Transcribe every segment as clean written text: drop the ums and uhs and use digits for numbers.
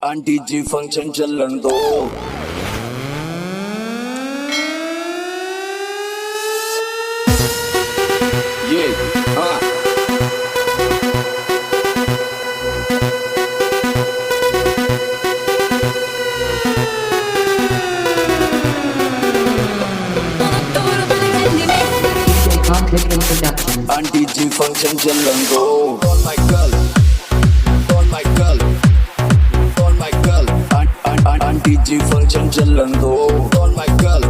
Aunty ji function चलन दो। ये हाँ आंटी जी फंक्शन चलन दो। Don Michael, Don Michael, Don Michael, aunty ji function चलन दो। Don Michael,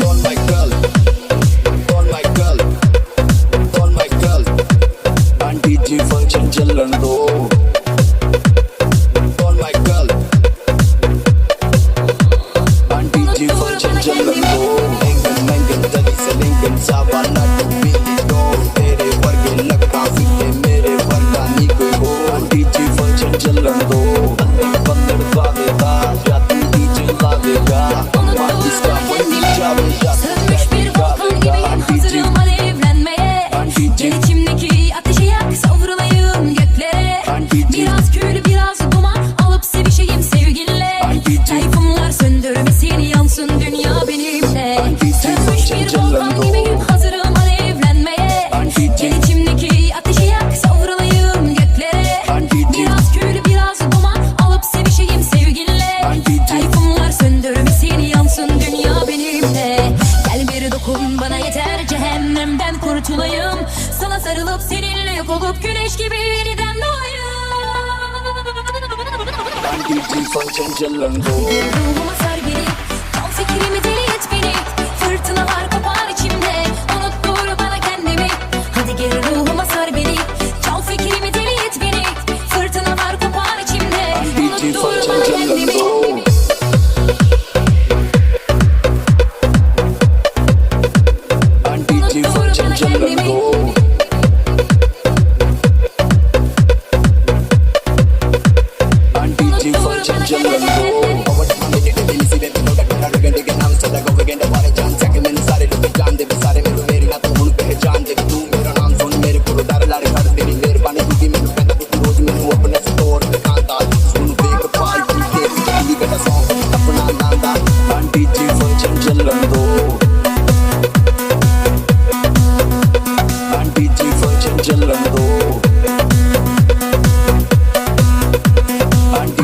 Don Michael, Don Michael, Don Michael, aunty ji function चलन दो। Don Michael, aunty ji function चलन दो। एंगल मैंगल तली से लिंगल सावाला टुपी दो। तेरे वर्गे लगता फिटे मेरे वर्गा नी कोई हो। आंटी जी फंक्शन चलन दो। बंदर बावेगा या तू डीजे लावेगा। अम्मा इसका बंदी जावे या तू बैठे गावेगा। Aunty ji, aunty ji, İçimdeki ateşi yak, savrulayım göklere. Aunty ji, Biraz kül biraz duman alıp sevişeyim sevgilinle. Aunty ji, Tayfunlar söndürmesin yansın dünya benimle. Aunty ji Sönmüş function bir चलन volkan दो। gibiyim hazırım alevlenmeye. Aunty ji, İçimdeki ateşi yak, savrulayım göklere. Aunty ji, Biraz kül biraz duman alıp sevişeyim sevgilinle. Aunty ji, Tayfunlar söndürmesin yansın dünya benimle. Gel bir dokun bana yeter cehennemden kurtulayım. Sana sarılıp seninle yok olup güneş gibi yeniden doğayım. Aunty ji function चलन दो। Ruhuma sar beni, tam fikrimi deli et beni. Fırtınalar kopar içimde, unuttur bana kendimi. Hadi gel ruhuma sar beni, çal fikrimi deli et beni. Fırtınalar kopar içimde, aunty ji unuttur function bana चलन kendimi. दो। Aunty ji function चलन दो। Aunty ji function चलन दो। Aunty ji function चलन दो। Aunty ji function चलन दो। आंटी जी फंक्शन चलन दो। आंटी जी फंक्शन चलन दो।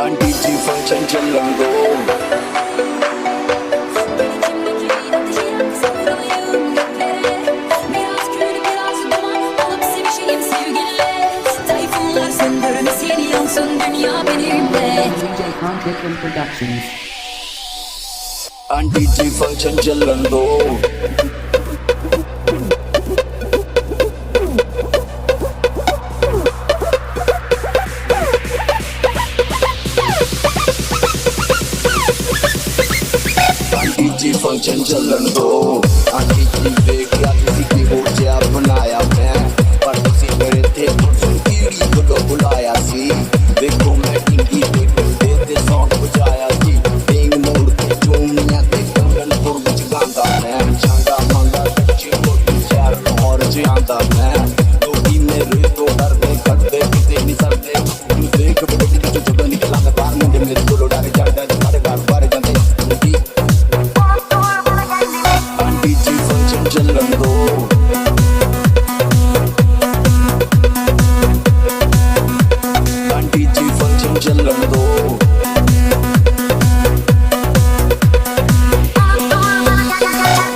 आंटी जी फंक्शन चलन दो। आंटी जी फंक्शन चलन दो। आंटी जी फंक्शन चलन दो। आंटी जी फंक्शन चलन दो। आंटी जी देख या किसी की हो जा बनाया मैं। पर तुसी मेरे थे परसों कीड़ी को बुलाया सी। देखो मैं टिंगी दे सॉन्ग बजाया सी। बेंग मोड़ के चूमियां ते कंगन पुर विच गांदा मैं। चांगा मांगा कच्ची रोटी शहर और जियांदा मैं। लोगी मेरे तो डर दे कटदे किते नहीं सरदे। तू देख बेटी तू जब निकला मैं बाहर मुंडे मेरे को डर जांदा सारे घर बाहर जांदे। आंटी जी फंक्शन चलन दो। आंटी जी फंक्शन चलन दो।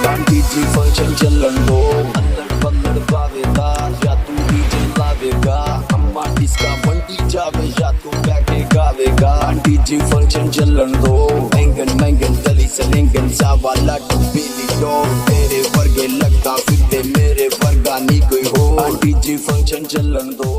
आंटी जी फंक्शन चलन दो। अल्लड़ बल्लड़ बावेगा या तू डीजे लावेगा। अम्मा इसका बंदी जावे या तू बैठे गावेगा। आंटी जी फंक्शन चलन दो। एंगल मैंगल तली से लिंगल सावाला टुपी दो। तेरे वर्गे लगता फिटे मेरे वर्गा नी कोई हो। आंटी जी फंक्शन चलन दो।